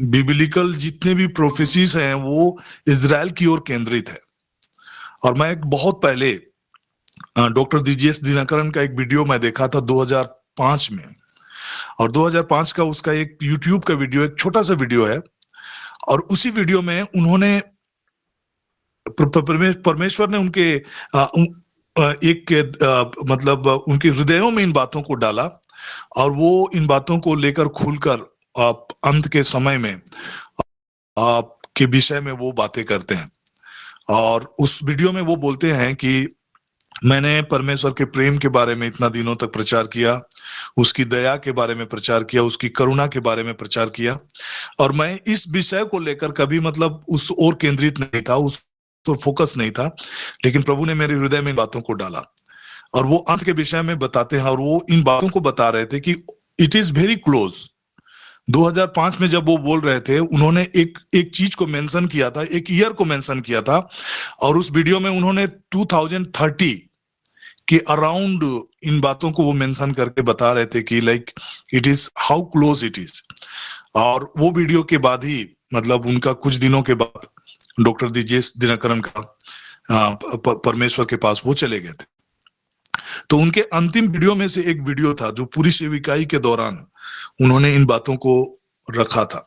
बिबिलिकल जितने भी प्रोफेसीज हैं वो इजराइल की ओर केंद्रित है। और मैं एक बहुत पहले डॉक्टर डीजीएस दिनकरन का एक वीडियो मैं देखा था 2005 में, और 2005 का उसका एक यूट्यूब का वीडियो, एक छोटा सा वीडियो है, और उसी वीडियो में उन्होंने परमेश्वर ने उनके एक मतलब उनके हृदयों में इन बातों को डाला, और वो इन बातों को लेकर खुलकर अंत के समय में के विषय में वो बातें करते हैं। और उस वीडियो में वो बोलते हैं कि मैंने परमेश्वर के प्रेम के बारे में इतना दिनों तक प्रचार किया, उसकी दया के बारे में प्रचार किया, उसकी करुणा के बारे में प्रचार किया, और मैं इस विषय को लेकर कभी मतलब उस ओर केंद्रित नहीं था, उस तो फोकस नहीं था, लेकिन प्रभु ने मेरे हृदय में इन बातों को डाला, और वो अंत के विषय में बताते हैं, और वो इन बातों को बता रहे थे कि इट इज वेरी क्लोज। 2005 में जब वो बोल रहे थे, उन्होंने एक एक चीज को मेंशन किया था, एक ईयर को मेंशन किया था, और उस वीडियो में उन्होंने 2030 के अराउंड इन बातों को वो मेंशन करके बता रहे थे कि like it is how close it is. और वो वीडियो के बाद ही मतलब उनका कुछ दिनों के बाद डॉक्टर डीजीएस दिनकरन का परमेश्वर के पास वो चले गए थे। तो उनके अंतिम वीडियो में से एक वीडियो था जो पूरी सेविकाई के दौरान उन्होंने इन बातों को रखा था।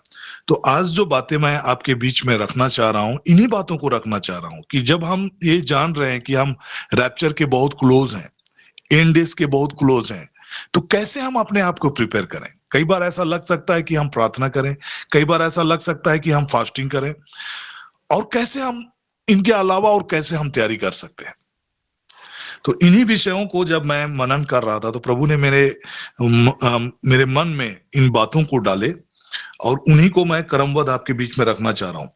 तो आज जो बातें मैं आपके बीच में रखना चाह रहा हूं, इन्हीं बातों को रखना चाह रहा हूं कि जब हम ये जान रहे हैं कि हम रैप्चर के बहुत क्लोज हैं, एंड डेज के बहुत क्लोज हैं, तो कैसे हम अपने आप को प्रिपेयर करें। कई बार ऐसा लग सकता है कि हम प्रार्थना करें, कई बार ऐसा लग सकता है कि हम फास्टिंग करें, और कैसे हम इनके अलावा और कैसे हम तैयारी कर सकते हैं। तो इन्हीं विषयों को जब मैं मनन कर रहा था तो प्रभु ने मेरे मन में इन बातों को डाले, और उन्हीं को मैं क्रमबद्ध आपके बीच में रखना चाह रहा हूं।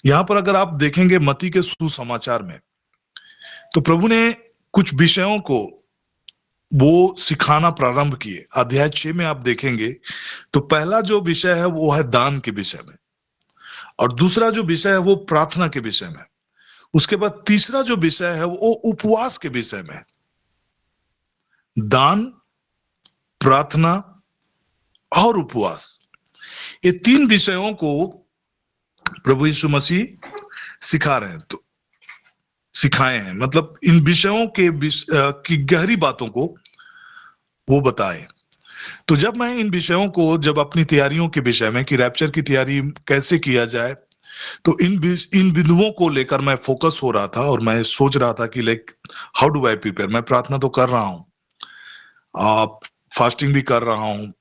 यहां पर अगर आप देखेंगे मत्ती के सुसमाचार में, तो प्रभु ने कुछ विषयों को वो सिखाना प्रारंभ किए। अध्याय 6 में आप देखेंगे तो पहला जो विषय है वो है दान के विषय में, और दूसरा जो विषय है वो प्रार्थना के विषय में, उसके बाद तीसरा जो विषय है वो उपवास के विषय में। दान, प्रार्थना और उपवास, ये तीन विषयों को प्रभु यीशु मसीह सिखा रहे हैं, तो सिखाए हैं, मतलब इन विषयों की गहरी बातों को वो बताए। तो जब मैं इन विषयों को, जब अपनी तैयारियों के विषय में कि रैप्चर की तैयारी कैसे किया जाए, तो इन बिंदुओं को लेकर मैं फोकस हो रहा था, और मैं सोच रहा था कि like how do I prepare. मैं प्रार्थना तो कर रहा हूं, आप फास्टिंग भी कर रहा हूं,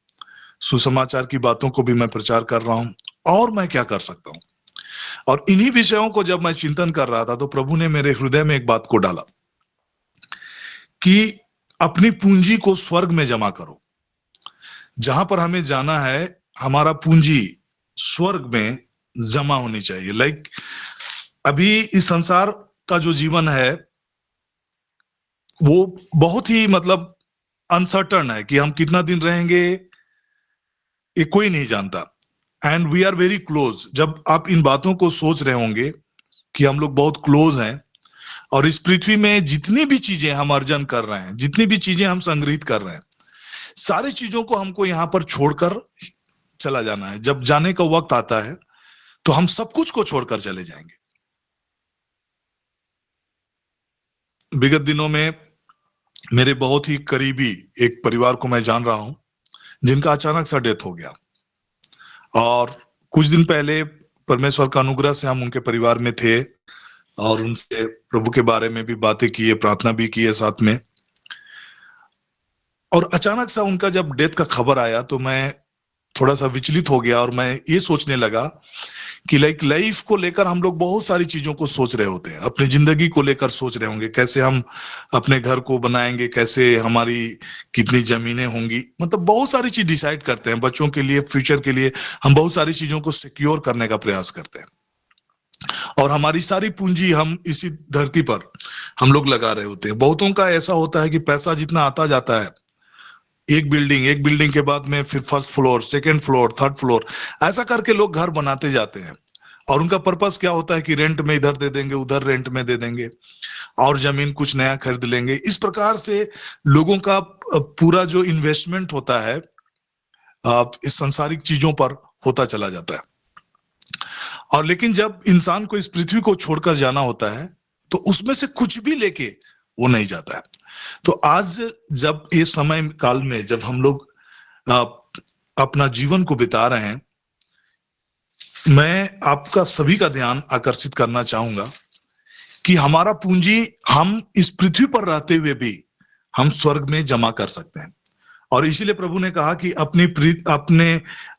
सुसमाचार की बातों को भी मैं प्रचार कर रहा हूं, और मैं क्या कर सकता हूं। और इन्हीं विषयों को जब मैं चिंतन कर रहा था तो प्रभु ने मेरे हृदय में एक बात को डाला कि अपनी पूंजी को स्वर्ग में जमा करो। जहां पर हमें जाना है, हमारा पूंजी स्वर्ग में जमा होनी चाहिए। लाइक अभी इस संसार का जो जीवन है वो बहुत ही मतलब अनसर्टन है कि हम कितना दिन रहेंगे ये कोई नहीं जानता। And we are very close. जब आप इन बातों को सोच रहे होंगे कि हम लोग बहुत क्लोज हैं, और इस पृथ्वी में जितनी भी चीजें हम अर्जन कर रहे हैं, जितनी भी चीजें हम संग्रहित कर रहे हैं, सारी चीजों को हमको यहां पर छोड़कर चला जाना है। जब जाने का वक्त आता है तो हम सब कुछ को छोड़कर चले जाएंगे। विगत दिनों में मेरे बहुत ही करीबी एक परिवार को मैं जान रहा हूं जिनका अचानक सा डेथ हो गया, और कुछ दिन पहले परमेश्वर का अनुग्रह से हम उनके परिवार में थे, और उनसे प्रभु के बारे में भी बातें की है, प्रार्थना भी की है साथ में। और अचानक सा उनका जब डेथ का खबर आया तो मैं थोड़ा सा विचलित हो गया, और मैं ये सोचने लगा कि लाइक लाइफ को लेकर हम लोग बहुत सारी चीजों को सोच रहे होते हैं, अपनी जिंदगी को लेकर सोच रहे होंगे, कैसे हम अपने घर को बनाएंगे, कैसे हमारी कितनी जमीनें होंगी, मतलब बहुत सारी चीज डिसाइड करते हैं। बच्चों के लिए, फ्यूचर के लिए हम बहुत सारी चीजों को सिक्योर करने का प्रयास करते हैं, और हमारी सारी पूंजी हम इसी धरती पर हम लोग लगा रहे होते हैं। बहुतों का ऐसा होता है कि पैसा जितना आता जाता है, एक बिल्डिंग के बाद में फिर first floor, second floor, third floor, ऐसा करके लोग घर बनाते जाते हैं। और उनका पर्पस क्या होता है कि रेंट में इधर दे देंगे, उधर रेंट में दे देंगे, और जमीन कुछ नया खरीद लेंगे। इस प्रकार से लोगों का पूरा जो इन्वेस्टमेंट होता है इस संसारिक चीजों पर होता चला जाता है। और लेकिन जब इंसान को इस पृथ्वी को छोड़कर जाना होता है तो उसमें से कुछ भी लेके वो नहीं जाता है। तो आज जब ये समय काल में जब हम लोग अ, अपना जीवन को बिता रहे हैं, मैं आपका सभी का ध्यान आकर्षित करना चाहूंगा कि हमारा पूंजी हम इस पृथ्वी पर रहते हुए भी हम स्वर्ग में जमा कर सकते हैं। और इसीलिए प्रभु ने कहा कि अपने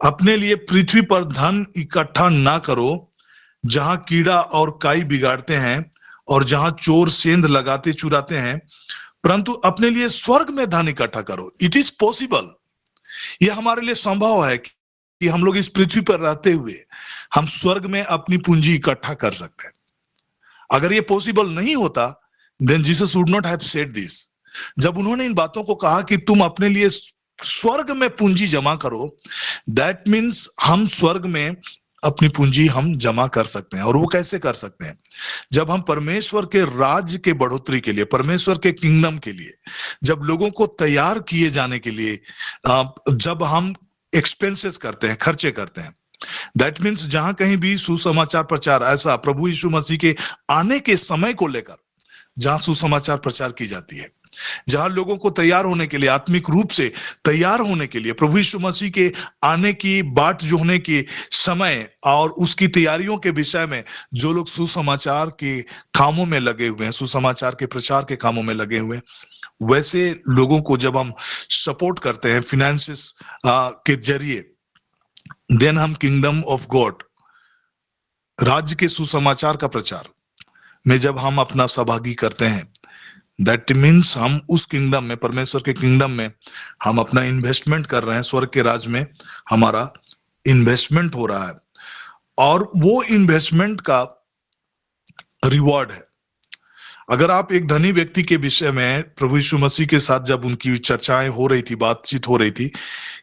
अपने लिए पृथ्वी पर धन इकट्ठा ना करो, जहां कीड़ा और काई बिगाड़ते हैं और जहां चोर सेंध लगाते चुराते हैं, परंतु अपने लिए स्वर्ग में धन इकट्ठा करो। इट इज पॉसिबल, यह हमारे लिए संभव है कि हम लोग इस पृथ्वी पर रहते हुए हम स्वर्ग में अपनी पूंजी इकट्ठा कर सकते हैं। अगर ये पॉसिबल नहीं होता, then Jesus would not have said this. जब उन्होंने इन बातों को कहा कि तुम अपने लिए स्वर्ग में पूंजी जमा करो, दैट मीन्स हम स्वर्ग में अपनी पूंजी हम जमा कर सकते हैं। और वो कैसे कर सकते हैं? जब हम परमेश्वर के राज्य के बढ़ोतरी के लिए, परमेश्वर के किंगडम के लिए, जब लोगों को तैयार किए जाने के लिए जब हम एक्सपेंसेस करते हैं, खर्चे करते हैं, दैट मीन्स जहां कहीं भी सुसमाचार प्रचार, ऐसा प्रभु यीशु मसीह के आने के समय को लेकर जहां सुसमाचार प्रचार की जाती है, जहां लोगों को तैयार होने के लिए, आत्मिक रूप से तैयार होने के लिए, प्रभु यीशु मसीह के आने की बाट जोहने के समय और उसकी तैयारियों के विषय में जो लोग सुसमाचार के कामों में लगे हुए हैं, सुसमाचार के प्रचार के कामों में लगे हुए हैं, वैसे लोगों को जब हम सपोर्ट करते हैं फिनेंसेस के जरिए, देन हम किंगडम ऑफ गॉड, राज्य के सुसमाचार का प्रचार में जब हम अपना सहभागी करते हैं, दैट मीन्स हम उस किंगडम में, परमेश्वर के किंगडम में हम अपना इन्वेस्टमेंट कर रहे हैं। स्वर्ग के राज में हमारा इन्वेस्टमेंट हो रहा है और वो इन्वेस्टमेंट का रिवॉर्ड है। अगर आप एक धनी व्यक्ति के विषय में प्रभु यीशु मसीह के साथ जब उनकी चर्चाएं हो रही थी, बातचीत हो रही थी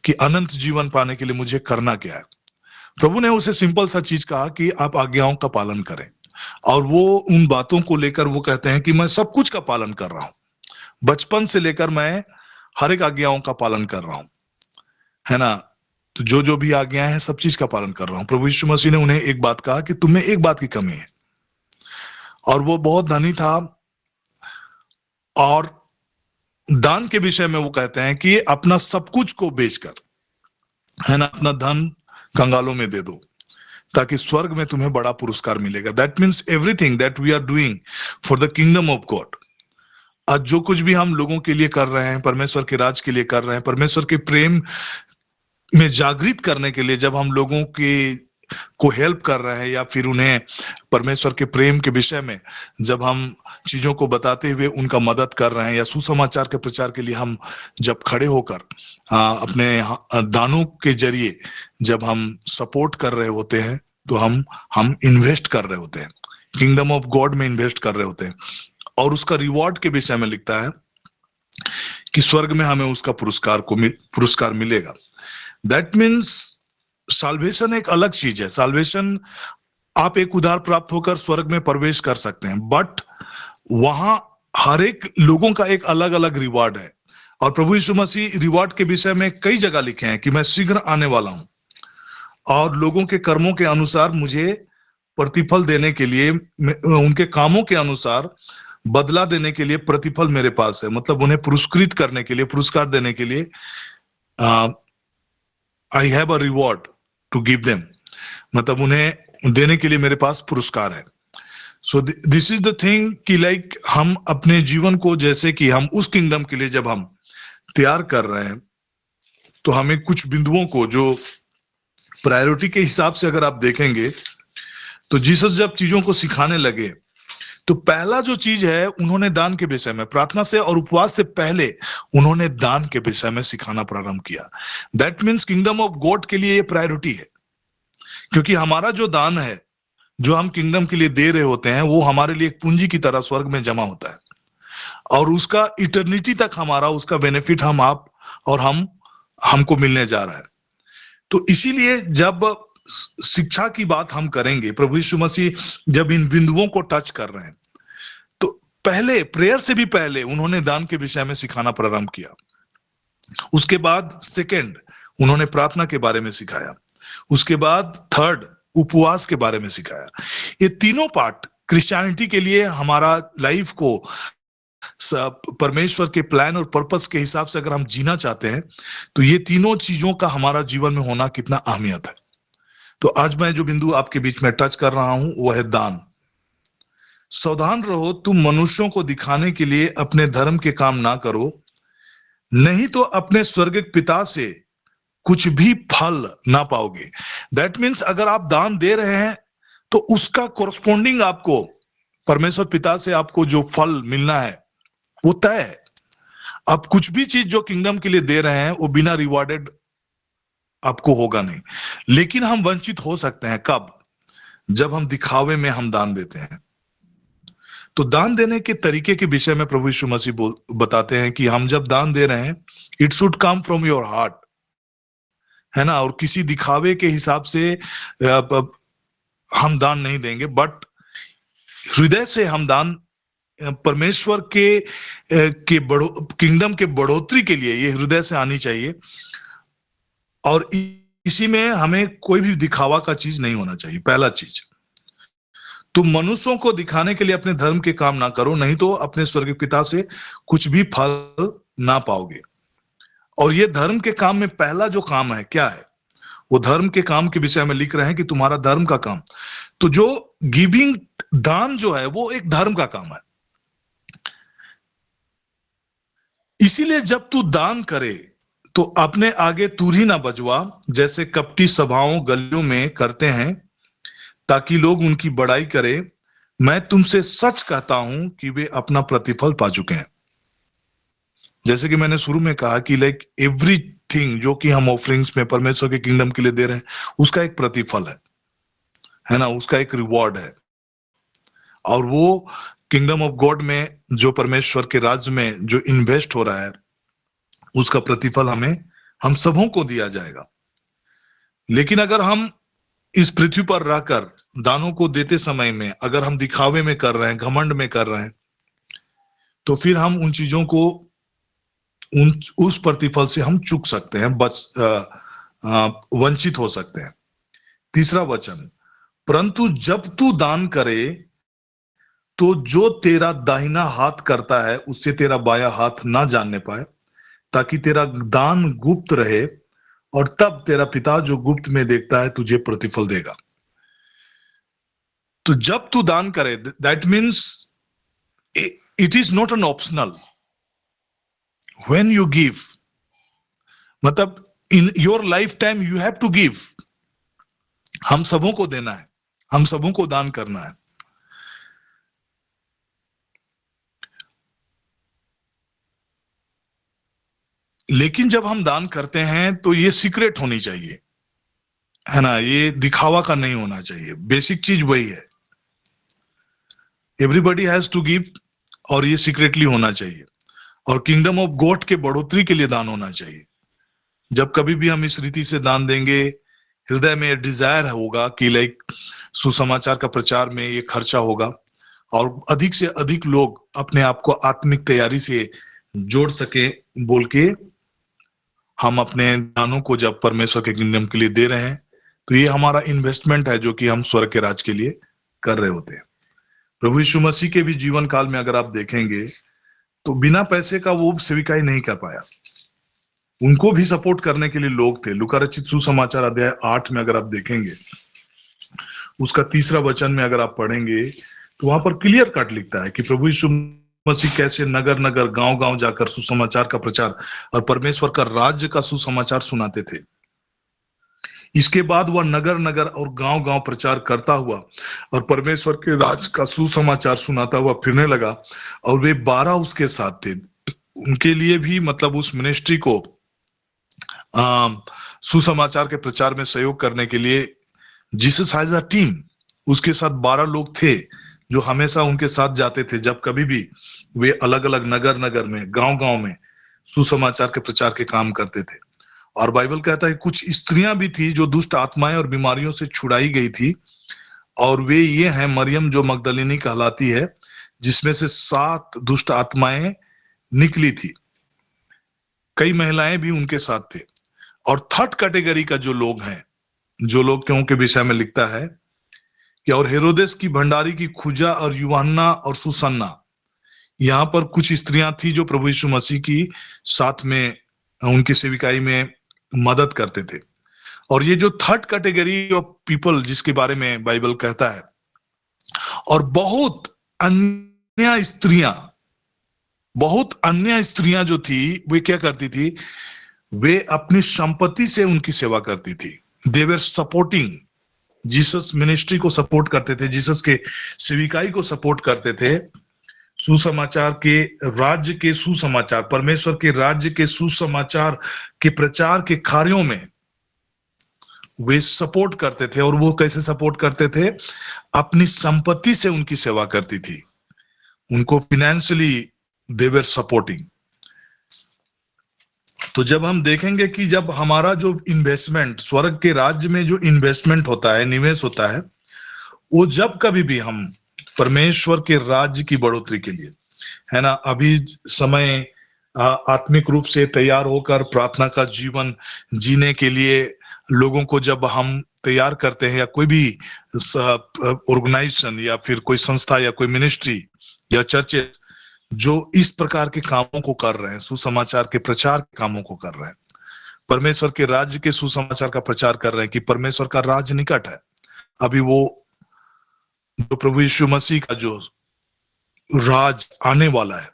कि अनंत जीवन पाने के लिए मुझे करना क्या है, प्रभु ने उसे सिंपल सा चीज कहा कि आप आज्ञाओं का पालन करें। और वो उन बातों को लेकर वो कहते हैं कि मैं सब कुछ का पालन कर रहा हूं, बचपन से लेकर मैं हर एक आज्ञाओं का पालन कर रहा हूं, है ना। तो जो जो भी आज्ञाएं हैं सब चीज का पालन कर रहा हूं। प्रभु यीशु मसीह ने उन्हें एक बात कहा कि तुम्हें एक बात की कमी है। और वो बहुत धनी था और दान के विषय में वो कहते हैं कि अपना सब कुछ को बेचकर, है ना, अपना धन कंगालों में दे दो ताकि स्वर्ग में तुम्हें बड़ा पुरस्कार मिलेगा। That means everything that we are doing for the kingdom of God, आज जो कुछ भी हम लोगों के लिए कर रहे हैं, परमेश्वर के राज के लिए कर रहे हैं, परमेश्वर के प्रेम में जागृत करने के लिए, जब हम लोगों के को हेल्प कर रहे हैं या फिर उन्हें परमेश्वर के प्रेम के विषय में जब हम चीजों को बताते हुए उनका मदद कर रहे हैं, या सुसमाचार के प्रचार के लिए हम जब खड़े होकर अपने दानों के जरिए जब हम सपोर्ट कर रहे होते हैं, तो हम इन्वेस्ट कर रहे होते हैं, किंगडम ऑफ गॉड में इन्वेस्ट कर रहे होते हैं। और उसका रिवॉर्ड के विषय में लिखता है कि स्वर्ग में हमें उसका पुरस्कार मिलेगा। दैट मीन्स साल्वेशन एक अलग चीज है। साल्वेशन, आप एक उद्धार प्राप्त होकर स्वर्ग में प्रवेश कर सकते हैं, बट वहां हर एक लोगों का एक अलग अलग रिवार्ड है। और प्रभु यीशु मसीह रिवार्ड के विषय में कई जगह लिखे हैं कि मैं शीघ्र आने वाला हूं और लोगों के कर्मों के अनुसार मुझे प्रतिफल देने के लिए, उनके कामों के अनुसार बदला देने के लिए प्रतिफल मेरे पास है। मतलब उन्हें पुरस्कृत करने के लिए, पुरस्कार देने के लिए I have a reward to give them, मतलब उन्हें देने के लिए मेरे पास पुरस्कार है। So this is the thing कि लाइक हम अपने जीवन को, जैसे कि हम उस किंगडम के लिए जब हम तैयार कर रहे हैं, तो हमें कुछ बिंदुओं को जो प्रायोरिटी के हिसाब से अगर आप देखेंगे, तो जीसस जब चीजों को सिखाने लगे, तो पहला जो चीज है, उन्होंने दान के विषय में, प्रार्थना से और उपवास से पहले उन्होंने दान के विषय में सिखाना प्रारंभ किया। That means kingdom of God के लिए ये प्रायोरिटी है, क्योंकि हमारा जो दान है, जो हम किंगडम के लिए दे रहे होते हैं, वो हमारे लिए एक पूंजी की तरह स्वर्ग में जमा होता है और उसका इटर्निटी तक हमारा उसका बेनिफिट आप और हमको मिलने जा रहा है। तो इसीलिए जब शिक्षा की बात हम करेंगे, प्रभु यीशु मसीह जब इन बिंदुओं को टच कर रहे हैं, तो पहले प्रेयर से भी पहले उन्होंने दान के विषय में सिखाना प्रारंभ किया। उसके बाद सेकंड उन्होंने प्रार्थना के बारे में सिखाया। उसके बाद थर्ड उपवास के बारे में सिखाया। ये तीनों पार्ट क्रिश्चियनिटी के लिए हमारा लाइफ को परमेश्वर के प्लान और पर्पस के हिसाब से अगर हम जीना चाहते हैं तो ये तीनों चीजों का हमारा जीवन में होना कितना अहमियत है। तो आज मैं जो बिंदु आपके बीच में टच कर रहा हूं वो है दान। सावधान रहो, तुम मनुष्यों को दिखाने के लिए अपने धर्म के काम ना करो, नहीं तो अपने स्वर्गिक पिता से कुछ भी फल ना पाओगे। दैट मीन्स अगर आप दान दे रहे हैं तो उसका कोरस्पोंडिंग आपको परमेश्वर पिता से आपको जो फल मिलना है वो तय है। आप कुछ भी चीज जो किंगडम के लिए दे रहे हैं वो बिना रिवॉर्डेड आपको होगा नहीं। लेकिन हम वंचित हो सकते हैं कब? जब हम दिखावे में हम दान देते हैं। तो दान देने के तरीके के विषय में प्रभु यीशु मसीह बताते हैं कि हम जब दान दे रहे हैं, it should come from your heart, है ना। और किसी दिखावे के हिसाब से हम दान नहीं देंगे, बट हृदय से हम दान परमेश्वर के किंगडम के बढ़ोतरी के लिए ये हृदय से आनी चाहिए। और इसी में हमें कोई भी दिखावा का चीज नहीं होना चाहिए। पहला चीज, तुम मनुष्यों को दिखाने के लिए अपने धर्म के काम ना करो, नहीं तो अपने स्वर्गीय पिता से कुछ भी फल ना पाओगे। और ये धर्म के काम में पहला जो काम है क्या है? वो धर्म के काम के विषय में लिख रहे हैं कि तुम्हारा धर्म का काम। तो जो गिविंग, दान जो है वो एक धर्म का काम है। इसीलिए जब तू दान करे तो अपने आगे तुरही ना बजवा, जैसे कपटी सभाओं गलियों में करते हैं, ताकि लोग उनकी बड़ाई करें। मैं तुमसे सच कहता हूं कि वे अपना प्रतिफल पा चुके हैं। जैसे कि मैंने शुरू में कहा कि लाइक एवरीथिंग जो कि हम ऑफरिंग्स में परमेश्वर के किंगडम के लिए दे रहे हैं, उसका एक प्रतिफल है ना, उसका एक रिवॉर्ड है। और वो किंगडम ऑफ गॉड में जो परमेश्वर के राज्य में जो इन्वेस्ट हो रहा है, उसका प्रतिफल हम सबों को दिया जाएगा। लेकिन अगर हम इस पृथ्वी पर रहकर दानों को देते समय में अगर हम दिखावे में कर रहे हैं, घमंड में कर रहे हैं, तो फिर हम उन चीजों को उस प्रतिफल से हम चूक सकते हैं, वंचित हो सकते हैं। तीसरा वचन, परंतु जब तू दान करे तो जो तेरा दाहिना हाथ करता है उससे तेरा बायां हाथ ना जानने पाए, ताकि तेरा दान गुप्त रहे, और तब तेरा पिता जो गुप्त में देखता है तुझे प्रतिफल देगा। तो जब तू दान करे, that means it is not an optional. When you give, मतलब in your life time you have to give. हम सबों को देना है, हम सबों को दान करना है। लेकिन जब हम दान करते हैं तो ये सीक्रेट होनी चाहिए, है ना, ये दिखावा का नहीं होना चाहिए। बेसिक चीज वही है, एवरीबॉडी हैज टू गिव, और ये सीक्रेटली होना चाहिए। और किंगडम ऑफ गॉड के बढ़ोतरी के लिए दान होना चाहिए। जब कभी भी हम इस रीति से दान देंगे, हृदय में डिजायर होगा कि लाइक सुसमाचार का प्रचार में ये खर्चा होगा, और अधिक से अधिक लोग अपने आप को आत्मिक तैयारी से जोड़ सके बोल के हम अपने दानों को जब परमेश्वर के किंगडम के लिए दे रहे हैं, तो ये हमारा इन्वेस्टमेंट है जो कि हम स्वर्ग के राज के लिए कर रहे होते हैं। प्रभु यीशु मसीह के भी जीवन काल में अगर आप देखेंगे तो बिना पैसे का वो स्वीकार नहीं कर पाया। उनको भी सपोर्ट करने के लिए लोग थे। लूका रचित सुसमाचार अध्याय 8 में अगर आप देखेंगे, उसका 3 वचन में अगर आप पढ़ेंगे तो वहां पर क्लियर कट लिखता है कि प्रभु यीशु मसीह कैसे नगर नगर गांव गांव जाकर सुसमाचार का प्रचार और परमेश्वर का राज्य का सुसमाचार सुनाते थे। इसके बाद वह नगर नगर और गांव गांव प्रचार करता हुआ और परमेश्वर के राज का सुसमाचार सुनाता हुआ फिरने लगा। और वे 12 उसके साथ थे। उनके लिए भी मतलब उस मिनिस्ट्री को सुसमाचार के प्रचार में सहयोग करने के लिए जीसस हैज अ टीम। उसके साथ 12 लोग थे जो हमेशा उनके साथ जाते थे जब कभी भी वे अलग अलग नगर नगर में, गांव गांव में सुसमाचार के प्रचार के काम करते थे। और बाइबल कहता है कुछ स्त्रियां भी थी जो दुष्ट आत्माएं और बीमारियों से छुड़ाई गई थी, और वे ये हैं मरियम जो मगदलिनी कहलाती है, जिसमें से 7 दुष्ट आत्माएं निकली थी। कई महिलाएं भी उनके साथ थे। और थर्ड कैटेगरी का जो लोग हैं जो लोगों के विषय में लिखता है कि और हेरोदेस की भंडारी की खुजा और यूहन्ना और सुसन्ना, यहाँ पर कुछ स्त्रियां थी जो प्रभु यीशु मसीह की साथ में उनकी सेविकाई में मदद करते थे। और ये जो थर्ड कैटेगरी ऑफ पीपल जिसके बारे में बाइबल कहता है, और बहुत अन्य स्त्रियां जो थी वे क्या करती थी, वे अपनी संपत्ति से उनकी सेवा करती थी। दे वर सपोर्टिंग जीसस मिनिस्ट्री को सपोर्ट करते थे, जीसस के सेविकाई को सपोर्ट करते थे। सुसमाचार के राज्य के सुसमाचार, परमेश्वर के राज्य के सुसमाचार के प्रचार के कार्यों में वे सपोर्ट करते थे। और वो कैसे सपोर्ट करते थे? अपनी संपत्ति से उनकी सेवा करती थी, उनको फिनेंशियली दे वर सपोर्टिंग। तो जब हम देखेंगे कि जब हमारा जो इन्वेस्टमेंट स्वर्ग के राज्य में जो इन्वेस्टमेंट होता है, निवेश होता है, वो जब कभी भी हम परमेश्वर के राज्य की बढ़ोतरी के लिए, है ना, अभी समय आत्मिक रूप से तैयार होकर प्रार्थना का जीवन जीने के लिए लोगों को जब हम तैयार करते हैं, या कोई भी ऑर्गेनाइजेशन या फिर कोई संस्था या कोई मिनिस्ट्री या चर्चेस जो इस प्रकार के कामों को कर रहे हैं, सुसमाचार के प्रचार के कामों को कर रहे हैं, परमेश्वर के राज्य के सुसमाचार का प्रचार कर रहे हैं कि परमेश्वर का राज्य निकट है। अभी वो जो प्रभु यीशु मसीह का जो राज आने वाला है,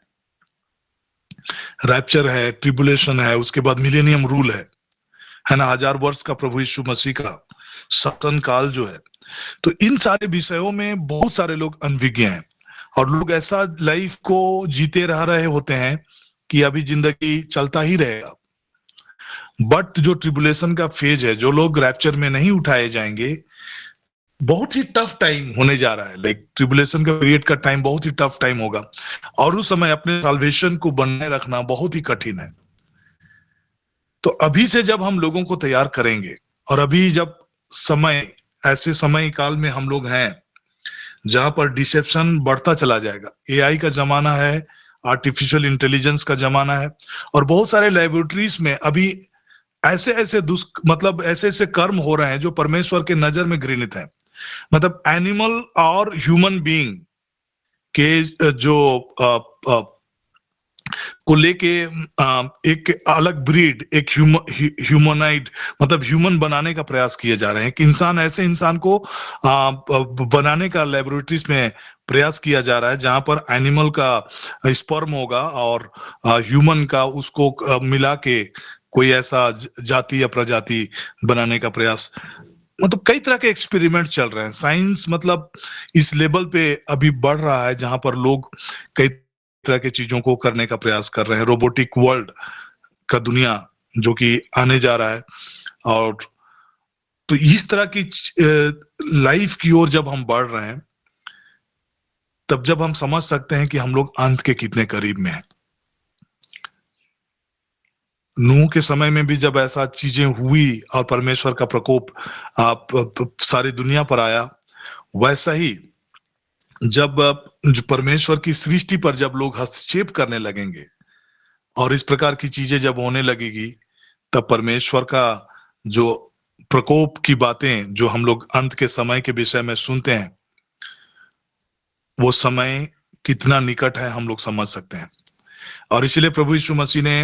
रैप्चर है, ट्रिबुलेशन है, उसके बाद मिलेनियम रूल है ना, 1000 वर्ष का प्रभु यीशु मसीह का शासन काल जो है। तो इन सारे विषयों में बहुत सारे लोग अनभिज्ञ हैं, और लोग ऐसा लाइफ को जीते रह रहे होते हैं कि अभी जिंदगी चलता ही रहेगा। बट जो ट्रिबुलेशन का फेज है, जो लोग रैप्चर में नहीं उठाए जाएंगे, बहुत ही टफ टाइम होने जा रहा है। लाइक ट्रिबुलेशन का पीरियड का टाइम बहुत ही टफ टाइम होगा, और उस समय अपने साल्वेशन को बनाए रखना बहुत ही कठिन है। तो अभी से जब हम लोगों को तैयार करेंगे, और अभी जब समय, ऐसे समय काल में हम लोग हैं जहां पर डिसेप्शन बढ़ता चला जाएगा, एआई का जमाना है, आर्टिफिशियल इंटेलिजेंस का जमाना है, और बहुत सारे लैबोरेटरीज में अभी ऐसे ऐसे मतलब ऐसे ऐसे कर्म हो रहे हैं जो परमेश्वर के नजर में घृणित है। मतलब एनिमल और ह्यूमन बीइंग के जो को लेके एक अलग ब्रीड, एक ह्यूमनाइड, मतलब ह्यूमन बनाने का प्रयास किए जा रहे हैं कि ऐसे इंसान को बनाने का लैबोरेटरीज में प्रयास किया जा रहा है, जहां पर एनिमल का स्पर्म होगा और ह्यूमन का, उसको मिला के कोई ऐसा जाति या प्रजाति बनाने का प्रयास। मतलब कई तरह के एक्सपेरिमेंट चल रहे हैं। साइंस मतलब इस लेवल पे अभी बढ़ रहा है जहां पर लोग कई तरह की चीजों को करने का प्रयास कर रहे हैं। रोबोटिक वर्ल्ड का दुनिया जो कि आने जा रहा है, और तो इस तरह की लाइफ की ओर जब हम बढ़ रहे हैं, तब जब हम समझ सकते हैं कि हम लोग अंत के कितने करीब में हैं। नूह के समय में भी जब ऐसा चीजें हुई और परमेश्वर का प्रकोप सारी दुनिया पर आया, वैसा ही जब परमेश्वर की सृष्टि पर जब लोग हस्तक्षेप करने लगेंगे और इस प्रकार की चीजें जब होने लगेगी, तब परमेश्वर का जो प्रकोप की बातें जो हम लोग अंत के समय के विषय में सुनते हैं, वो समय कितना निकट है हम लोग समझ सकते हैं। और इसलिए प्रभु यीशु मसीह ने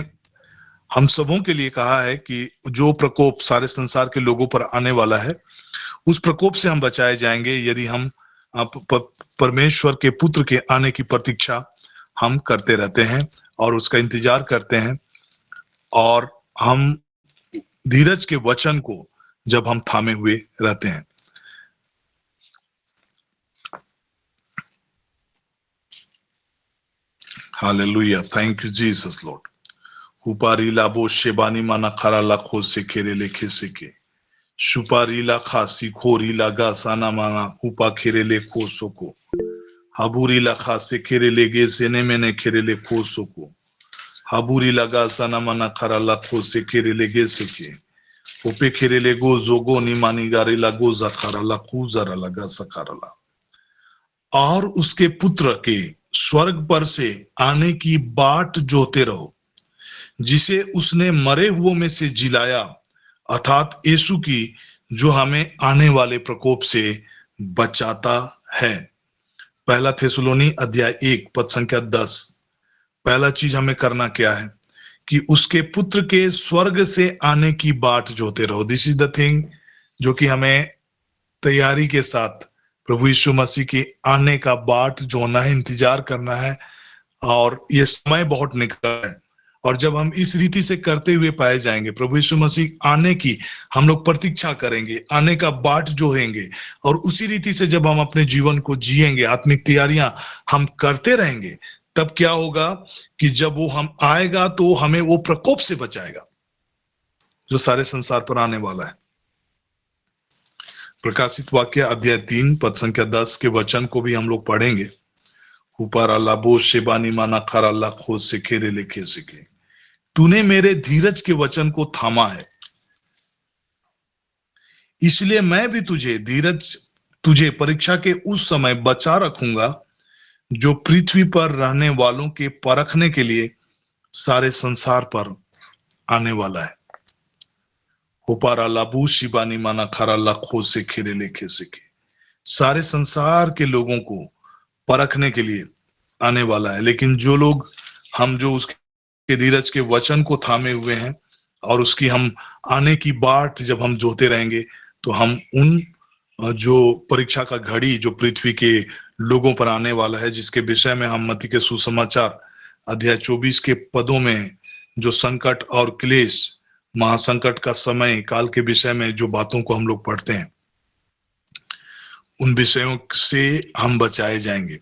हम सबों के लिए कहा है कि जो प्रकोप सारे संसार के लोगों पर आने वाला है, उस प्रकोप से हम बचाए जाएंगे यदि हम परमेश्वर के पुत्र के आने की प्रतीक्षा हम करते रहते हैं और उसका इंतजार करते हैं, और हम धीरज के वचन को जब हम थामे हुए रहते हैं। Hallelujah, thank you Jesus Lord. हुपारी लाबो शेबानी माना खरा लाखो से खेरे लेखे से के सुपारी ला खासी खोरी लगा साना माना हुपा खेरे ले खोसो को हाबूरी ला खासे खेरे ले गे सेने मैंने खेरे ले खोसो को हाबूरी लगा साना माना खरा लाखो से खेरे ले गे से के उपे खेरे ले गो जोगो निमानी गारी ला गो जखारा ला कूजरा लगा सखारा ला। और उसके पुत्र के स्वर्ग पर से आने की बाट जोते रहो, जिसे उसने मरे हुओं में से जिलाया, अर्थात यीशु की जो हमें आने वाले प्रकोप से बचाता है। पहला थिस्सलुनी अध्याय 1 पद संख्या 10। पहला चीज हमें करना क्या है कि उसके पुत्र के स्वर्ग से आने की बाट जोते रहो। दिस इज द थिंग जो कि हमें तैयारी के साथ प्रभु यीशु मसीह के आने का बाट जोना है, इंतजार करना है। और ये समय बहुत निकट है, और जब हम इस रीति से करते हुए पाए जाएंगे, प्रभु यीशु मसीह आने की हम लोग प्रतीक्षा करेंगे, आने का बाट जोहेंगे, और उसी रीति से जब हम अपने जीवन को जिएंगे, आत्मिक तैयारियां हम करते रहेंगे, तब क्या होगा कि जब वो हम आएगा तो हमें वो प्रकोप से बचाएगा जो सारे संसार पर आने वाला है। प्रकाशित वाक्य अध्याय 3 पद संख्या 10 के वचन को भी हम लोग पढ़ेंगे। ऊपर अल्लाह बो शेबानी माना खर अल्लाह खोज से खेरे लेखे सिखे, तूने मेरे धीरज के वचन को थामा है, इसलिए मैं भी तुझे परीक्षा के उस समय बचा रखूंगा जो पृथ्वी पर रहने वालों के परखने के लिए सारे संसार पर आने वाला है। ऊपर अल्लाह शिबानी माना खर अल्लाह खोज से खेरे लेखे सिखे, सारे संसार के लोगों को परखने के लिए आने वाला है। लेकिन जो लोग जो उसके धीरज के वचन को थामे हुए हैं और उसकी हम आने की बाट जब हम जोते रहेंगे, तो हम उन जो परीक्षा का घड़ी जो पृथ्वी के लोगों पर आने वाला है, जिसके विषय में हम मत्ती के सुसमाचार अध्याय 24 के पदों में जो संकट और क्लेश, महासंकट का समय काल के विषय में जो बातों को हम लोग पढ़ते हैं, उन विषयों से हम बचाए जाएंगे।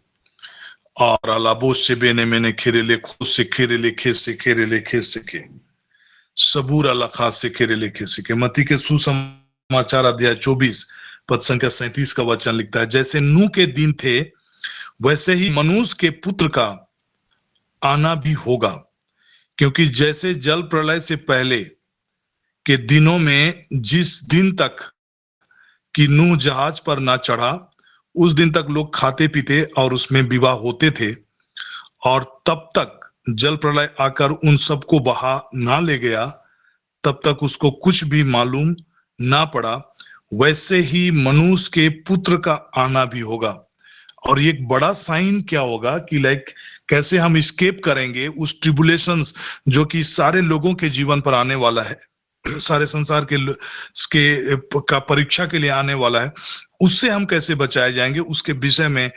और अलाबो से बेने मैंने खेरेले खुद से खेरेले खेस से खेरेले खेस से खे सबूर अला खास से खेरेले खेस से खे। मत्ती के सुसमाचार अध्याय 24 पद संख्या 37 का वचन लिखता है, जैसे नूह के दिन थे वैसे ही मनुष्य के पुत्र का आना भी होगा, क्योंकि जैसे जल प्रलय से पहले के दिनों में जिस दिन तक कि नूह जहाज पर ना चढ़ा, उस दिन तक लोग खाते पीते और उसमें विवाह होते थे, और तब तक जल प्रलय आकर उन सबको बहा ना ले गया, तब तक उसको कुछ भी मालूम ना पड़ा। वैसे ही मनुष्य के पुत्र का आना भी होगा। और ये एक बड़ा साइन क्या होगा कि कैसे हम स्केप करेंगे उस ट्रिबुलेशंस जो कि सारे लोगों के जीवन पर आने वाला है, सारे संसार के का परीक्षा के लिए आने वाला है, उससे हम कैसे बचाए जाएंगे, उसके विषय में,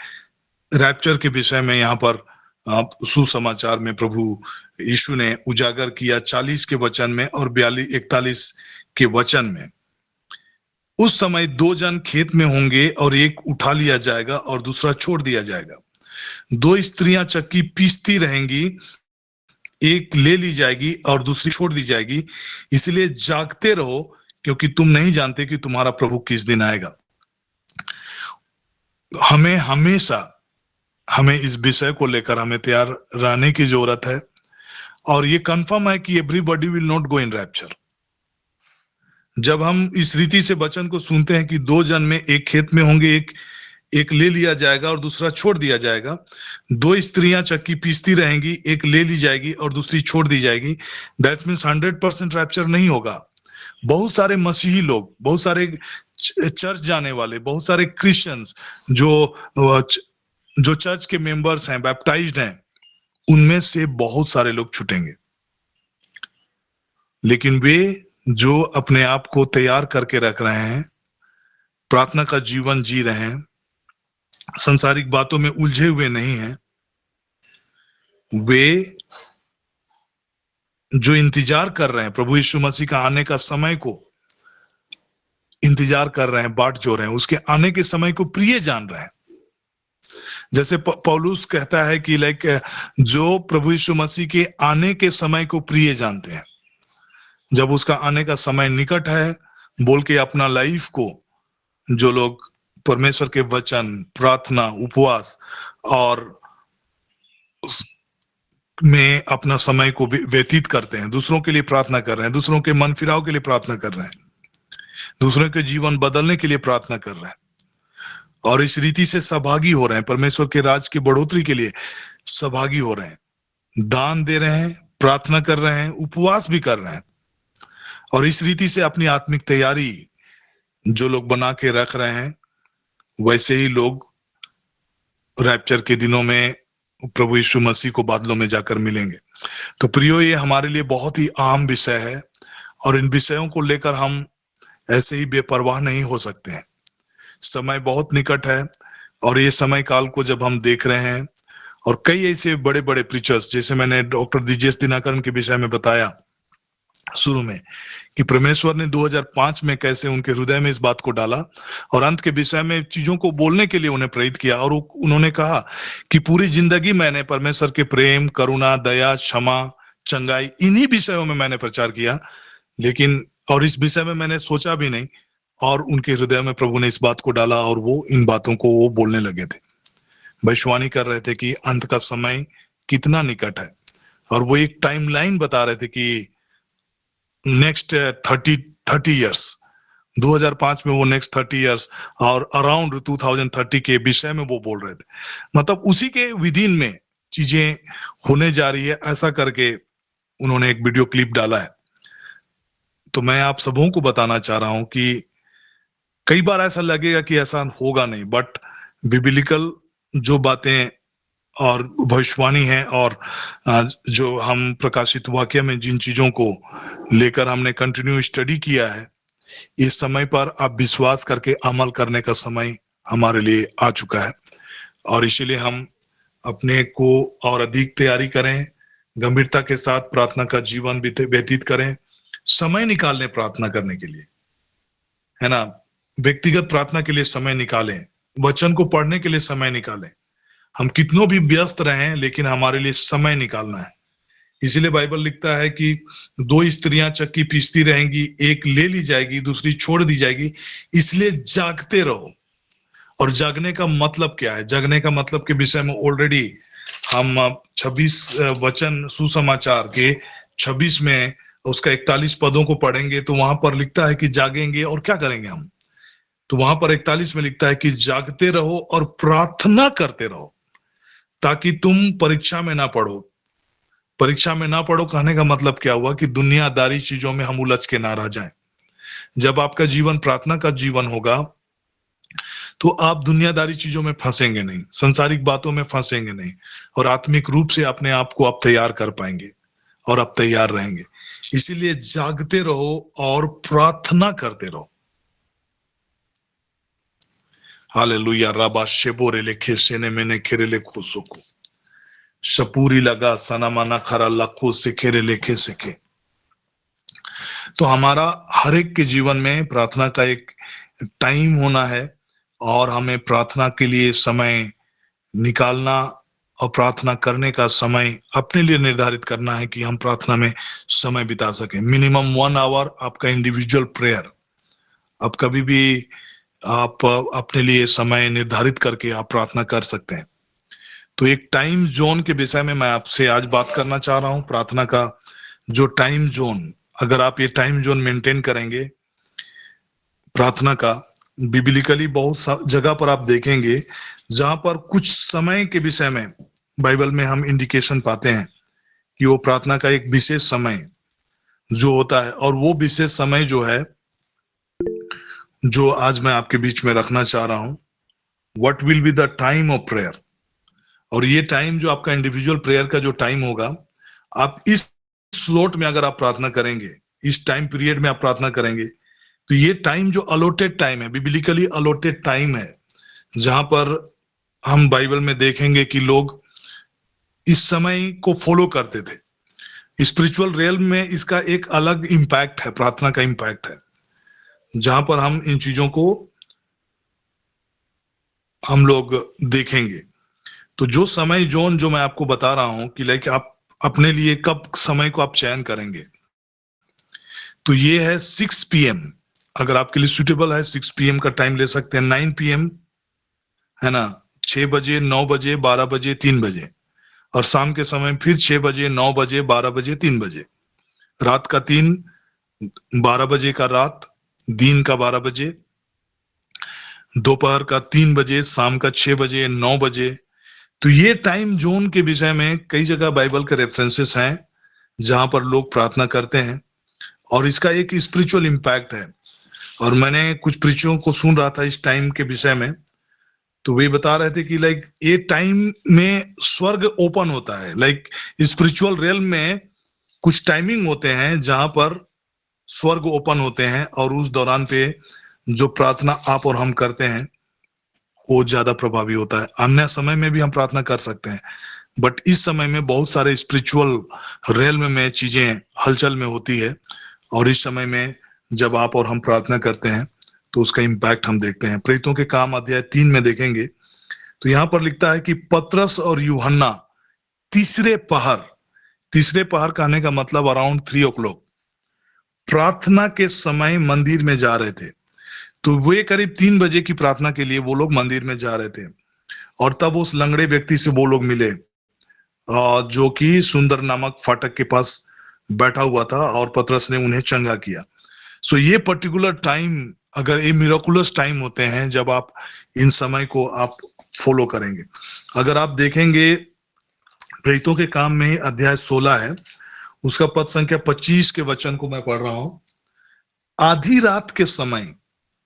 रैप्चर के विषय में यहाँ पर सुसमाचार में प्रभु यीशु ने उजागर किया 40 के वचन में और 41 के वचन में। उस समय 2 जन खेत में होंगे और एक उठा लिया जाएगा और दूसरा छोड़ दिया जाएगा। 2 स्त्रियां चक्की पीसती रहेंगी, एक ले ली जाएगी और दूसरी छोड़ दी जाएगी। इसलिए जागते रहो, क्योंकि तुम नहीं जानते कि तुम्हारा प्रभु किस दिन आएगा। हमें हमेशा इस विषय को लेकर हमें तैयार रहने की जरूरत है। और ये कंफर्म है कि everybody will not go in rapture. जब हम इस रीति से वचन को सुनते हैं कि 2 जन में एक खेत में होंगे, एक ले लिया जाएगा और दूसरा छोड़ दिया जाएगा, 2 स्त्रियां चक्की पीसती रहेंगी, एक ले ली जाएगी और दूसरी छोड़ दी जाएगी, दैट मीन्स 100% रैप्चर नहीं होगा। बहुत सारे मसीही लोग, बहुत सारे चर्च जाने वाले, बहुत सारे क्रिश्चियंस जो चर्च के मेंबर्स हैं, बैप्टाइज्ड हैं, उनमें से बहुत सारे लोग छूटेंगे। लेकिन वे जो अपने आप को तैयार करके रख रहे हैं, प्रार्थना का जीवन जी रहे हैं, संसारिक बातों में उलझे हुए नहीं हैं, वे जो इंतजार कर रहे हैं, प्रभु यीशु मसीह का आने का समय को इंतजार कर रहे हैं, बाट जो रहे हैं, उसके आने के समय को प्रिय जान रहे हैं। जैसे पौलुस कहता है कि जो प्रभु यीशु मसीह के आने के समय को प्रिय जानते हैं, जब उसका आने का समय निकट है, बोल के अपना लाइफ को, जो लोग परमेश्वर के वचन, प्रार्थना, उपवास और में अपना समय को व्यतीत करते हैं, दूसरों के लिए प्रार्थना कर रहे हैं, दूसरों के मन फिराव के लिए प्रार्थना कर रहे हैं, दूसरों के जीवन बदलने के लिए प्रार्थना कर रहे हैं, और इस रीति से सहभागी हो रहे हैं, परमेश्वर के राज की बढ़ोतरी के लिए सहभागी हो रहे हैं, दान दे रहे हैं, प्रार्थना कर रहे हैं, उपवास भी कर रहे हैं, और इस रीति से अपनी आत्मिक तैयारी जो लोग बना के रख रहे हैं वैसे ही लोग रैप्चर के दिनों में प्रभु यीशु मसीह को बादलों में जाकर मिलेंगे। तो प्रियो, ये हमारे लिए बहुत ही आम विषय है और इन विषयों को लेकर हम ऐसे ही बेपरवाह नहीं हो सकते हैं। समय बहुत निकट है और ये समय काल को जब हम देख रहे हैं और कई ऐसे बड़े बड़े प्रीचर्स, जैसे मैंने डॉक्टर दीजेश दिनाकरण के विषय में बताया शुरू में कि परमेश्वर ने 2005 में कैसे उनके हृदय में इस बात को डाला और अंत के विषय में चीजों को बोलने के लिए उन्हें प्रेरित किया और उन्होंने कहा कि पूरी जिंदगी मैंने परमेश्वर के प्रेम, करुणा, दया, क्षमा, चंगाई, इन्हीं विषयों में मैंने प्रचार किया, लेकिन और इस विषय में मैंने सोचा भी नहीं, और उनके हृदय में प्रभु ने इस बात को डाला और वो इन बातों को वो बोलने लगे थे, भविष्यवाणी कर रहे थे कि अंत का समय कितना निकट है। और वो एक टाइमलाइन बता रहे थे कि नेक्स्ट 30 ईयर्स, 2005 में वो नेक्स्ट 30 ईयर्स और अराउंड 2030 के विषय में वो बोल रहे थे। मतलब उसी के विदिन में चीजें होने जा रही है, ऐसा करके उन्होंने एक वीडियो क्लिप डाला है। तो मैं आप सबों को बताना चाह रहा हूं कि कई बार ऐसा लगेगा कि ऐसा होगा नहीं, बट बिब्लिकल जो बातें और भविष्यवाणी है और जो हम प्रकाशित वाक्य में जिन चीजों को लेकर हमने कंटिन्यू स्टडी किया है, इस समय पर आप विश्वास करके अमल करने का समय हमारे लिए आ चुका है। और इसीलिए हम अपने को और अधिक तैयारी करें, गंभीरता के साथ प्रार्थना का जीवन व्यतीत करें, समय निकालें प्रार्थना करने के लिए, है ना। व्यक्तिगत प्रार्थना के लिए समय निकालें, वचन को पढ़ने के लिए समय निकालें। हम कितनों भी व्यस्त रहें, लेकिन हमारे लिए समय निकालना है। इसीलिए बाइबल लिखता है कि दो स्त्रियां चक्की पीसती रहेंगी, एक ले ली जाएगी, दूसरी छोड़ दी जाएगी, इसलिए जागते रहो। और जागने का मतलब क्या है? जागने का मतलब के विषय में ऑलरेडी हम 26 वचन सुसमाचार के 26 में उसका 41 पदों को पढ़ेंगे तो वहां पर लिखता है कि जागेंगे और क्या करेंगे हम। तो वहां पर 41 में लिखता है कि जागते रहो और प्रार्थना करते रहो ताकि तुम परीक्षा में ना पड़ो। परीक्षा में ना पड़ो कहने का मतलब क्या हुआ कि दुनियादारी चीजों में हम उलझ के ना रह जाएं। जब आपका जीवन प्रार्थना का जीवन होगा तो आप दुनियादारी चीजों में फंसेंगे नहीं, संसारिक बातों में फंसेंगे नहीं, और आत्मिक रूप से अपने आप को आप तैयार कर पाएंगे और आप तैयार रहेंगे। इसीलिए जागते रहो और प्रार्थना करते रहो। हालेलुया। राबा शेबोरे लेखे सेने मैंने खेरेले खोसोको शपूरी लगा सनामाना खरा लखो से खेरे लेखे सेके। तो हमारा हर एक के जीवन में प्रार्थना का एक टाइम होना है और हमें प्रार्थना के लिए समय निकालना और प्रार्थना करने का समय अपने लिए निर्धारित करना है कि हम प्रार्थना में समय बिता सकें। मिनिमम 1 आवर आपका इंडिविजुअल प्रेयर, आप कभी भी आप अपने लिए समय निर्धारित करके आप प्रार्थना कर सकते हैं। तो एक टाइम जोन के विषय में मैं आपसे आज बात करना चाह रहा हूं। प्रार्थना का जो टाइम जोन, अगर आप ये टाइम जोन मेंटेन करेंगे प्रार्थना का, बिब्लिकली बहुत जगह पर आप देखेंगे जहां पर कुछ समय के विषय में बाइबल में हम इंडिकेशन पाते हैं कि वो प्रार्थना का एक विशेष समय जो होता है, और वो विशेष समय जो है जो आज मैं आपके बीच में रखना चाह रहा हूं, what will be the time of prayer. और ये टाइम जो आपका इंडिविजुअल प्रेयर का जो टाइम होगा, आप इस स्लॉट में अगर आप प्रार्थना करेंगे, इस टाइम पीरियड में आप प्रार्थना करेंगे, तो ये टाइम जो अलॉटेड टाइम है, बिब्लिकली अलॉटेड टाइम है, जहां पर हम बाइबल में देखेंगे कि लोग इस समय को फॉलो करते थे। स्पिरिचुअल रियल्म में इसका एक अलग इंपैक्ट है, प्रार्थना का इंपैक्ट है, जहां पर हम इन चीजों को हम लोग देखेंगे। तो जो समय जोन जो मैं आपको बता रहा हूं कि लाइक आप अपने लिए कब समय को आप चयन करेंगे, तो ये है 6 PM। अगर आपके लिए सुटेबल है 6 PM का टाइम ले सकते हैं, 9 PM है ना, 6 बजे, 9 बजे, 12 बजे, 3 बजे, और शाम के समय फिर 6 बजे, 9 बजे, 12 बजे, 3 बजे, रात का 3, 12 बजे का रात, दिन का 12 बजे, दोपहर का 3 बजे, शाम का 6 बजे, 9 बजे। तो ये टाइम जोन के विषय में कई जगह बाइबल के रेफरेंसेस हैं जहां पर लोग प्रार्थना करते हैं, और इसका एक स्पिरिचुअल इंपैक्ट है। और मैंने कुछ प्रीचरों को सुन रहा था इस टाइम के विषय में, तो वे बता रहे थे कि लाइक ये टाइम में स्वर्ग ओपन होता है। लाइक स्पिरिचुअल रियल्म में कुछ टाइमिंग होते हैं जहां पर स्वर्ग ओपन होते हैं, और उस दौरान पे जो प्रार्थना आप और हम करते हैं वो ज्यादा प्रभावी होता है। अन्य समय में भी हम प्रार्थना कर सकते हैं, बट इस समय में बहुत सारे स्पिरिचुअल रियल्म में चीजें हलचल में होती है, और इस समय में जब आप और हम प्रार्थना करते हैं तो उसका इम्पैक्ट हम देखते हैं। प्रेरितों के काम अध्याय 3 में देखेंगे तो यहाँ पर लिखता है कि पतरस और यूहन्ना तीसरे पहर, तीसरे पहर कहने का मतलब अराउंड 3 o'clock, प्रार्थना के समय मंदिर में जा रहे थे। तो वे करीब 3 बजे की प्रार्थना के लिए वो लोग मंदिर में जा रहे थे, और तब उस लंगड़े व्यक्ति से वो लोग मिले जो कि सुंदर नामक फाटक के पास बैठा हुआ था, और पतरस ने उन्हें चंगा किया। सो ये पर्टिकुलर टाइम, अगर ये मिराकुलस टाइम होते हैं जब आप इन समय को आप फॉलो करेंगे। अगर आप देखेंगे प्रेरितों के काम में ही अध्याय 16 है, उसका पद संख्या 25 के वचन को मैं पढ़ रहा हूं। आधी रात के समय,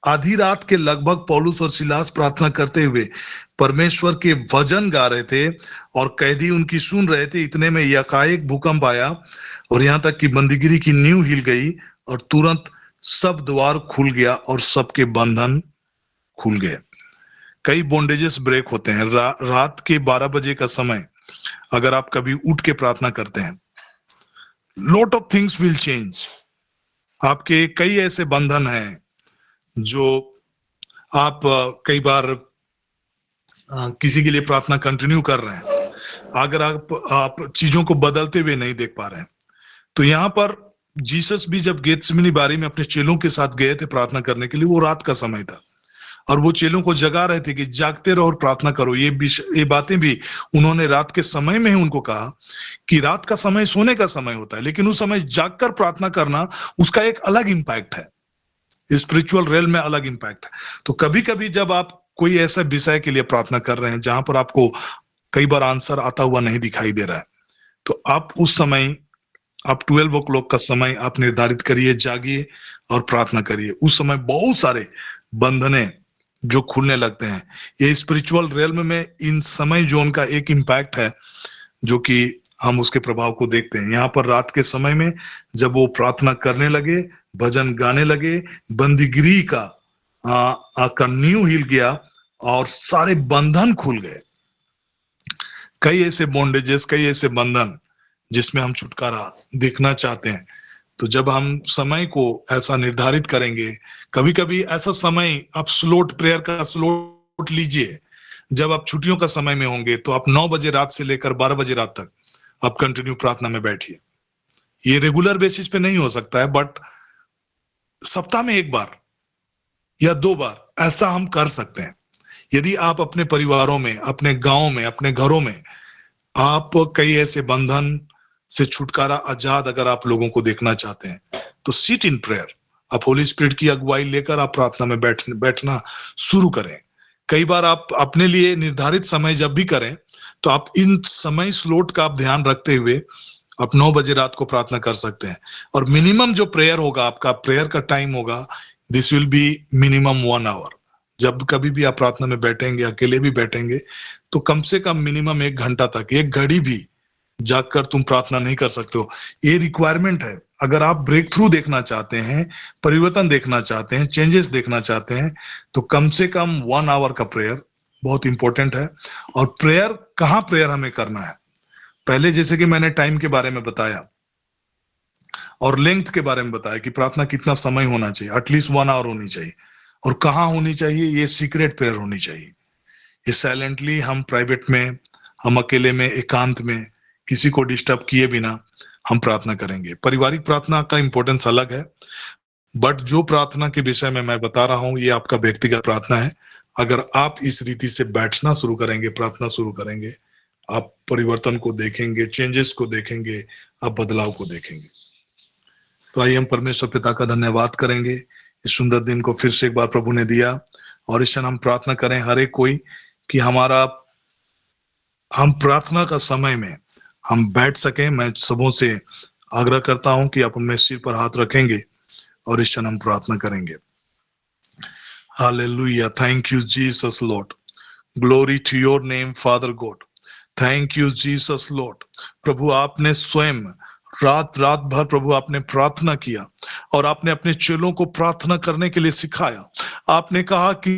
आधी रात के लगभग पौलुस और सिलास प्रार्थना करते हुए परमेश्वर के वचन गा रहे थे और कैदी उनकी सुन रहे थे। इतने में यकाएक भूकंप आया और यहां तक कि बंदीगिरी की नींव हिल गई, और तुरंत सब द्वार खुल गया और सबके बंधन खुल गए। कई बॉन्डेजेस ब्रेक होते हैं। रात के 12 बजे का समय अगर आप कभी उठ के प्रार्थना करते हैं, lot of things will change. आपके कई ऐसे बंधन हैं जो आप कई बार किसी के लिए प्रार्थना कंटिन्यू कर रहे हैं, अगर आप चीजों को बदलते हुए नहीं देख पा रहे हैं। तो यहाँ पर जीसस भी जब गेत्सेमनी बारी में अपने चेलों के साथ गए थे प्रार्थना करने के लिए, वो रात का समय था, और वो चेलों को जगा रहे थे कि जागते रहो और प्रार्थना करो। ये बातें भी उन्होंने रात के समय में ही उनको कहा कि रात का समय सोने का समय होता है, लेकिन उस समय जागकर प्रार्थना करना, उसका एक अलग इंपैक्ट है, स्पिरिचुअल रेल में अलग इंपैक्ट है। तो कभी कभी जब आप कोई ऐसा विषय के लिए प्रार्थना कर रहे हैं जहां पर आपको कई बार आंसर आता हुआ नहीं दिखाई दे रहा है, तो आप उस समय, आप 12 o'clock का समय आप निर्धारित करिए, जागिए और प्रार्थना करिए। उस समय बहुत सारे बंधने जो खुलने लगते हैं। ये स्पिरिचुअल रियल्म में इन समय जोन का एक इंपैक्ट है जो कि हम उसके प्रभाव को देखते हैं। यहाँ पर रात के समय में जब वो प्रार्थना करने लगे, भजन गाने लगे, बंदीगिरी का नींव हिल गया और सारे बंधन खुल गए। कई ऐसे बॉन्डेजेस, कई ऐसे बंधन जिसमें हम छुटकारा देखना चाहते हैं। तो जब हम समय को ऐसा निर्धारित करेंगे, कभी कभी ऐसा समय आप स्लॉट, प्रेयर का स्लॉट लीजिए। जब आप छुट्टियों का समय में होंगे तो आप 9 बजे रात से लेकर 12 बजे रात तक आप कंटिन्यू प्रार्थना में बैठिए। ये रेगुलर बेसिस पे नहीं हो सकता है, बट सप्ताह में 1 बार या 2 बार ऐसा हम कर सकते हैं। यदि आप अपने परिवारों में, अपने गांव में, अपने घरों में आप कई ऐसे बंधन से छुटकारा, आजाद अगर आप लोगों को देखना चाहते हैं, तो सिट इन प्रेयर। आप होली स्पिरिट की अगुवाई लेकर आप प्रार्थना में बैठना शुरू करें। कई बार आप अपने लिए निर्धारित समय जब भी करें तो आप इन समय स्लॉट का आप ध्यान रखते हुए आप 9 बजे रात को प्रार्थना कर सकते हैं। और मिनिमम जो प्रेयर होगा, आपका प्रेयर का टाइम होगा, this will be minimum 1 hour। जब कभी भी आप प्रार्थना में बैठेंगे, अकेले भी बैठेंगे, तो कम से कम मिनिमम 1 घंटा तक, 1 घड़ी भी जागकर तुम प्रार्थना नहीं कर सकते हो। ये रिक्वायरमेंट है। अगर आप ब्रेक थ्रू देखना चाहते हैं, परिवर्तन देखना चाहते हैं, चेंजेस देखना चाहते हैं, तो कम से कम 1 hour का प्रेयर बहुत इंपॉर्टेंट है। और प्रेयर कहाँ प्रेयर हमें करना है, पहले जैसे कि मैंने टाइम के बारे में बताया और लेंथ के बारे में बताया कि प्रार्थना कितना समय होना चाहिए, एटलीस्ट 1 hour होनी चाहिए। और कहाँ होनी चाहिए, ये सीक्रेट प्रेयर होनी चाहिए। ये साइलेंटली, हम प्राइवेट में, हम अकेले में, एकांत में, किसी को डिस्टर्ब किए बिना हम प्रार्थना करेंगे। पारिवारिक प्रार्थना का इंपॉर्टेंस अलग है, बट जो प्रार्थना के विषय में मैं बता रहा हूं ये आपका व्यक्तिगत प्रार्थना है। अगर आप इस रीति से बैठना शुरू करेंगे, प्रार्थना शुरू करेंगे, आप परिवर्तन को देखेंगे, चेंजेस को देखेंगे, आप बदलाव को देखेंगे। तो आइए हम परमेश्वर पिता का धन्यवाद करेंगे, इस सुंदर दिन को फिर से एक बार प्रभु ने दिया। और इस क्षण हम प्रार्थना करें हर एक कोई कि हम प्रार्थना का समय में हम बैठ सकें। मैं सबों से आग्रह करता हूं कि आप अपने सिर पर हाथ रखेंगे और इस क्षण हम प्रार्थना करेंगे। Hallelujah. Thank you, Jesus, Lord. Glory to your name, Father God. Thank you, Jesus, Lord. प्रभु आपने स्वयं रात रात भर प्रभु आपने प्रार्थना किया और आपने अपने चेलों को प्रार्थना करने के लिए सिखाया। आपने कहा कि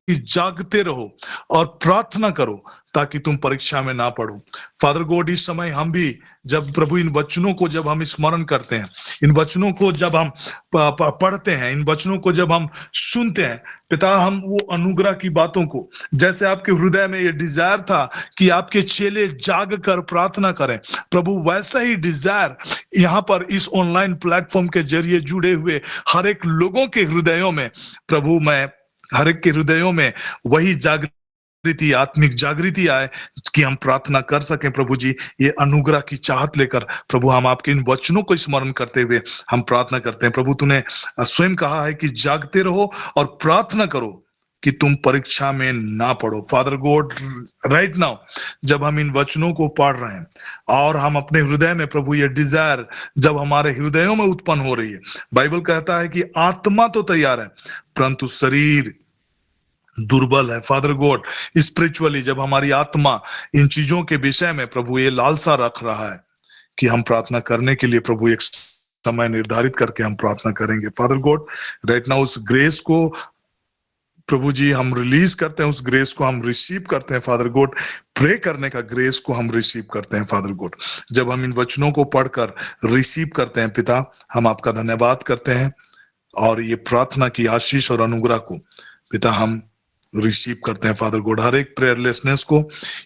जागते रहो और प्रार्थना करो ताकि तुम परीक्षा में ना पड़ो। फादर गॉड, इस समय हम भी जब प्रभु इन वचनों को जब हम स्मरण करते हैं, इन वचनों को जब हम पढ़ते हैं, इन वचनों को जब हम सुनते हैं, पिता, हम वो अनुग्रह की बातों को, जैसे आपके हृदय में ये डिजायर था कि आपके चेले जाग कर प्रार्थना करें, प्रभु वैसा ही डिजायर यहाँ पर इस ऑनलाइन प्लेटफॉर्म के जरिए जुड़े हुए हर एक लोगों के हृदयों में, प्रभु मैं हर एक के हृदयों में वही जागृति, आत्मिक जागृति आए कि हम प्रार्थना कर सकें। प्रभु जी, ये अनुग्रह की चाहत लेकर प्रभु हम आपके इन वचनों को स्मरण करते हुए हम प्रार्थना करते हैं। प्रभु, तूने स्वयं कहा है कि जागते रहो और प्रार्थना करो कि तुम परीक्षा में ना पड़ो। फादर गॉड, राइट नाउ जब हम इन वचनों को पढ़ रहे हैं और हम अपने हृदय में प्रभु ये डिजायर जब हमारे हृदयों में उत्पन्न हो रही है, बाइबल कहता है कि आत्मा तो तैयार है परंतु शरीर दुर्बल है। फादर गॉड, स्पिरिचुअली जब हमारी आत्मा इन चीजों के विषय में प्रभु ये लालसा रख रहा है कि हम प्रार्थना करने के लिए प्रभु एक समय निर्धारित करके हम प्रार्थना करेंगे। फादर गॉड, राइट नाउ उस ग्रेस को प्रभु जी हम रिलीज करते हैं, उस ग्रेस को हम रिसीव करते हैं। फादर गॉड, प्रे करने का ग्रेस को हम रिसीव करते हैं। फादर गॉड, जब हम इन वचनों को पढ़कर रिसीव करते हैं पिता, हम आपका धन्यवाद करते हैं और ये प्रार्थना की आशीष और अनुग्रह को पिता हम रिसीव करते हैं। फादर गॉड, हर एक प्रेयरलेसनेस को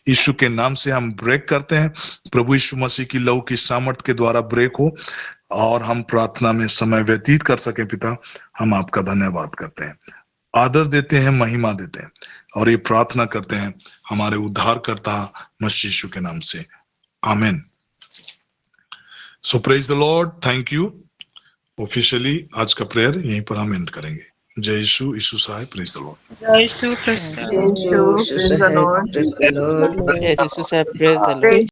यीशु के नाम से हम ब्रेक करते हैं। प्रभु यीशु मसीह की लहू की सामर्थ के द्वारा ब्रेक हो और हम प्रार्थना में समय व्यतीत कर सकें। पिता, हम आपका धन्यवाद करते हैं, आदर देते हैं, महिमा देते हैं और ये प्रार्थना करते हैं हमारे उद्धारकर्ता मसीह यीशु के नाम से, amen. So praise the Lord, thank you. Officially आज का प्रेयर यहीं पर हम एंड करेंगे। जय यीशु, यीशु सहाय, प्रेज द लॉर्ड। जय Yeshu, praise the Lord. Praise the Lord. Yes, Jesus, I praise the Lord.